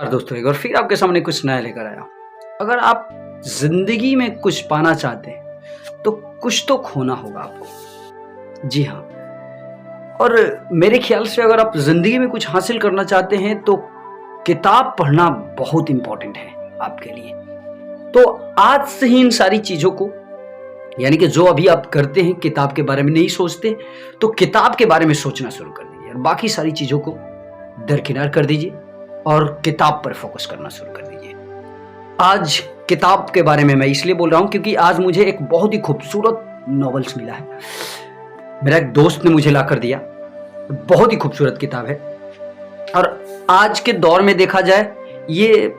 और दोस्तों एक बार फिर आपके सामने कुछ नया लेकर आया। अगर आप जिंदगी में कुछ पाना चाहते हैं तो कुछ तो खोना होगा आपको। जी हाँ, और मेरे ख्याल से अगर आप जिंदगी में कुछ हासिल करना चाहते हैं तो किताब पढ़ना बहुत इंपॉर्टेंट है आपके लिए। तो आज से ही इन सारी चीजों को, यानी कि जो अभी आप करते हैं किताब के बारे में नहीं सोचते, तो किताब के बारे में सोचना शुरू कर दीजिए और बाकी सारी चीजों को दरकिनार कर दीजिए और किताब पर फोकस करना शुरू कर दीजिए। आज किताब के बारे में मैं इसलिए बोल रहा हूं क्योंकि आज मुझे एक बहुत ही खूबसूरत नॉवेल्स मिला है। मेरा एक दोस्त ने मुझे लाकर दिया। बहुत ही खूबसूरत किताब है और आज के दौर में देखा जाए ये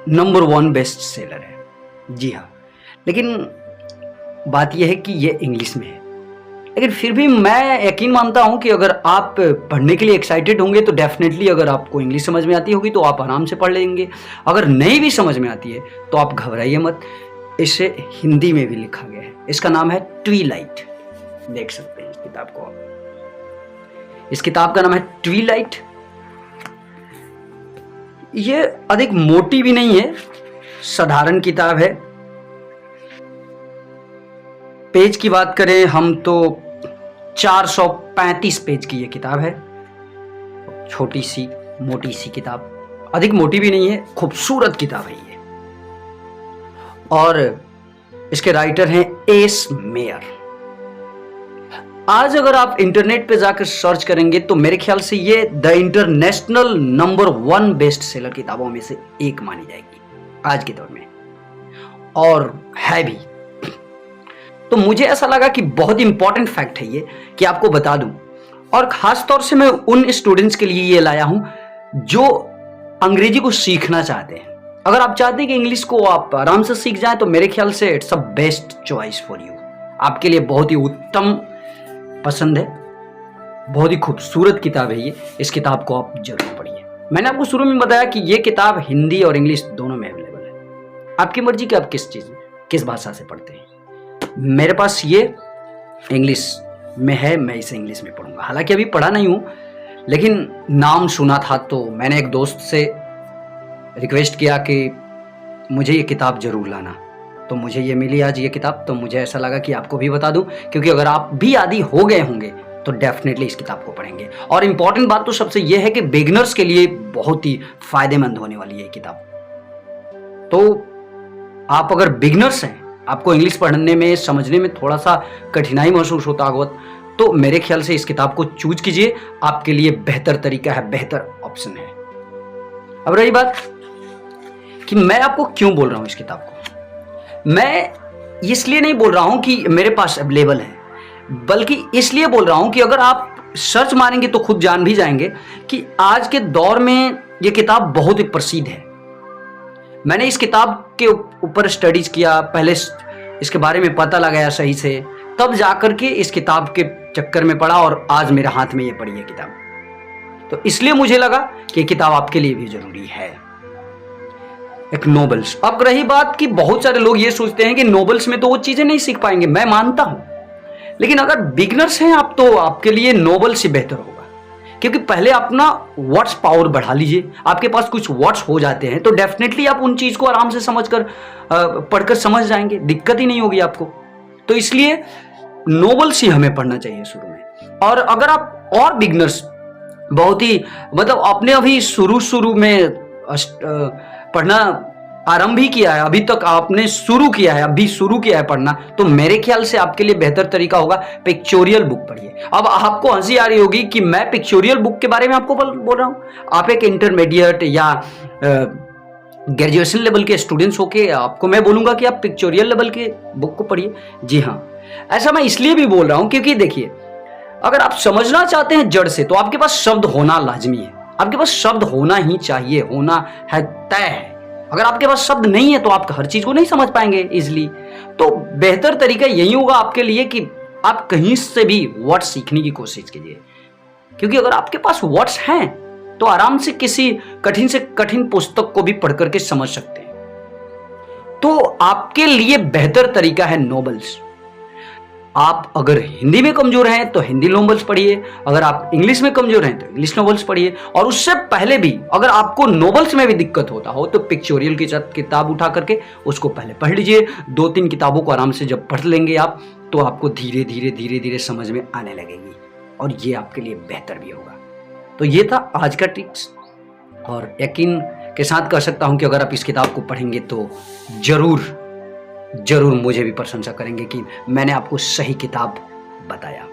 नंबर 1 बेस्ट सेलर है। जी हाँ, लेकिन बात यह है कि ये इंग्लिश में है। लेकिन फिर भी मैं यकीन मानता हूं कि अगर आप पढ़ने के लिए एक्साइटेड होंगे तो डेफिनेटली, अगर आपको इंग्लिश समझ में आती होगी तो आप आराम से पढ़ लेंगे। अगर नहीं भी समझ में आती है तो आप घबराइए मत, इसे हिंदी में भी लिखा गया है। इसका नाम है ट्विलाइट। देख सकते हैं इस किताब को आप। इस किताब का नाम है ट्विलाइट। ये अधिक मोटी भी नहीं है, साधारण किताब है। पेज की बात करें हम तो 435 पेज की ये किताब है। छोटी सी मोटी सी किताब, अधिक मोटी भी नहीं है, खूबसूरत किताब है ये। और इसके राइटर हैं एस मेयर। आज अगर आप इंटरनेट पे जाकर सर्च करेंगे तो मेरे ख्याल से ये the international number 1 best seller किताबों में से एक मानी जाएगी आज के दौर में, और है भी। तो मुझे ऐसा लगा कि बहुत इंपॉर्टेंट फैक्ट है ये कि आपको बता दूं, और खास तौर से मैं उन स्टूडेंट्स के लिए ये लाया हूं जो अंग्रेजी को सीखना चाहते हैं। अगर आप चाहते हैं कि इंग्लिश को आप आराम से सीख जाएं तो मेरे ख्याल से it's a best choice for you. आपके लिए बहुत ही उत्तम पसंद है। बहुत ही खूबसूरत किताब है ये। इस किताब को आप जरूर पढ़िए। मैंने आपको शुरू में बताया कि ये किताब हिंदी और इंग्लिश दोनों में अवेलेबल है। आपकी मर्जी कि आप किस भाषा से पढ़ते हैं। मेरे पास ये इंग्लिश में है, मैं इसे इंग्लिश में पढ़ूंगा। हालांकि अभी पढ़ा नहीं हूं, लेकिन नाम सुना था तो मैंने एक दोस्त से रिक्वेस्ट किया कि मुझे ये किताब जरूर लाना, तो मुझे ये मिली आज ये किताब। तो मुझे ऐसा लगा कि आपको भी बता दूं, क्योंकि अगर आप भी आदी हो गए होंगे तो डेफिनेटली इस किताब को पढ़ेंगे। और इंपॉर्टेंट बात तो सबसे यह है कि बिगिनर्स के लिए बहुत ही फायदेमंद होने वाली है ये किताब। तो आप अगर बिगिनर्स हैं, आपको इंग्लिश पढ़ने में समझने में थोड़ा सा कठिनाई महसूस होता होगा, तो मेरे ख्याल से इस किताब को चूज कीजिए। आपके लिए बेहतर तरीका है, बेहतर ऑप्शन है। अब रही बात कि मैं आपको क्यों बोल रहा हूं इस किताब को। मैं इसलिए नहीं बोल रहा हूं कि मेरे पास अवेलेबल है, बल्कि इसलिए बोल रहा हूं कि अगर आप सर्च मारेंगे तो खुद जान भी जाएंगे कि आज के दौर में यह किताब बहुत ही प्रसिद्ध है। मैंने इस किताब के ऊपर स्टडीज किया, पहले इसके बारे में पता लगाया सही से, तब जाकर के इस किताब के चक्कर में पड़ा और आज मेरे हाथ में ये पड़ी है किताब। तो इसलिए मुझे लगा कि ये किताब आपके लिए भी जरूरी है। एक नोवेल्स। अब रही बात कि बहुत सारे लोग ये सोचते हैं कि नोवेल्स में तो वो चीजें नहीं सीख पाएंगे, मैं मानता हूं, लेकिन अगर बिगिनर्स हैं आप तो आपके लिए नोवेल्स ही बेहतर होगा। क्योंकि पहले अपना वर्ड्स पावर बढ़ा लीजिए। आपके पास कुछ वर्ड्स हो जाते हैं तो डेफिनेटली आप उन चीज को आराम से समझकर पढ़कर समझ जाएंगे, दिक्कत ही नहीं होगी आपको। तो इसलिए नोवेल्स ही हमें पढ़ना चाहिए शुरू में। और अगर आप और बिगिनर्स बहुत ही मतलब आपने अभी शुरू में पढ़ना आरंभ ही किया है, अभी तक आपने शुरू किया है, अभी शुरू किया है पढ़ना, तो मेरे ख्याल से आपके लिए बेहतर तरीका होगा पिक्चोरियल बुक पढ़िए। अब आपको हंसी आ रही होगी कि मैं पिक्चोरियल बुक के बारे में आपको बोल रहा हूं। आप एक इंटरमीडिएट या ग्रेजुएशन लेवल के स्टूडेंट्स होके आपको मैं बोलूंगा कि आप पिक्चोरियल लेवल के बुक को पढ़िए। जी हाँ, ऐसा मैं इसलिए भी बोल रहा हूं क्योंकि देखिए, अगर आप समझना चाहते हैं जड़ से तो आपके पास शब्द होना लाजमी है। आपके पास शब्द होना ही चाहिए, होना है, तय है। अगर आपके पास शब्द नहीं है तो आप हर चीज को नहीं समझ पाएंगे इजिली। तो बेहतर तरीका यही होगा आपके लिए कि आप कहीं से भी वर्ड सीखने की कोशिश कीजिए, क्योंकि अगर आपके पास वर्ड्स हैं तो आराम से किसी कठिन से कठिन पुस्तक को भी पढ़ करके समझ सकते हैं। तो आपके लिए बेहतर तरीका है नोवेल्स। आप अगर हिंदी में कमजोर हैं तो हिंदी नॉवेल्स पढ़िए, अगर आप इंग्लिश में कमजोर हैं तो इंग्लिश नॉवेल्स पढ़िए, और उससे पहले भी अगर आपको नॉवेल्स में भी दिक्कत होता हो तो पिक्चोरियल की किताब उठा करके उसको पहले पढ़ लीजिए। 2-3 किताबों को आराम से जब पढ़ लेंगे आप तो आपको धीरे धीरे समझ में आने लगेगी और ये आपके लिए बेहतर भी होगा। तो ये था आज का टिप्स, और यकीन के साथ कह सकता हूं कि अगर आप इस किताब को पढ़ेंगे तो जरूर मुझे भी प्रशंसा करेंगे कि मैंने आपको सही किताब बताया।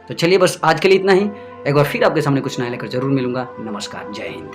तो चलिए बस आज के लिए इतना ही। एक बार फिर आपके सामने कुछ नया लेकर जरूर मिलूंगा। नमस्कार, जय हिंद।